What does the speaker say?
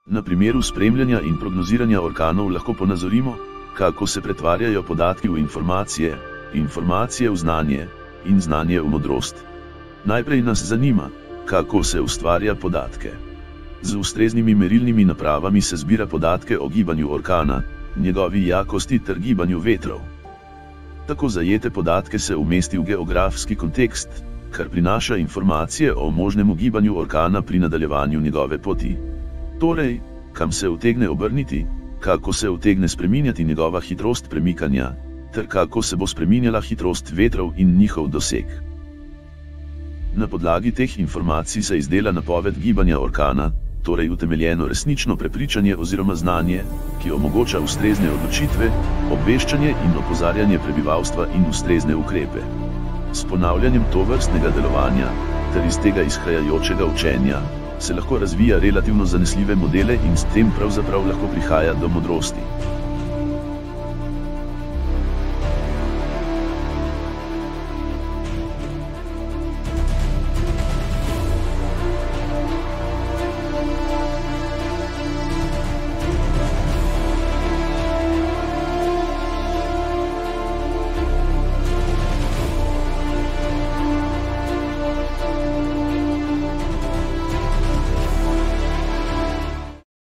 Na primeru spremljanja in prognoziranja orkanov lahko ponazorimo, kako se pretvarjajo podatki v informacije, informacije v znanje in znanje v modrost. Najprej nas zanima, kako se ustvarja podatke. Z ustreznimi merilnimi napravami se zbira podatke o gibanju orkana, njegovi jakosti ter gibanju vetrov. Tako zajete podatke se umesti v geografski kontekst, kar prinaša informacije o možnemu gibanju orkana pri nadaljevanju njegove poti. Torej, kam se utegne obrniti, kako se utegne spreminjati njegova hitrost premikanja, ter kako se bo spreminjala hitrost vetrov in njihov doseg. Na podlagi teh informacij se izdela napoved gibanja orkana, torej utemeljeno resnično prepričanje oziroma znanje, ki omogoča ustrezne odločitve, obveščanje in opozarjanje prebivalstva in ustrezne ukrepe. S ponavljanjem tovrstnega delovanja, ter iz tega izhajajočega učenja, se lahko razvija relativno zanesljive modele in s tem pravzaprav lahko prihaja do modrosti.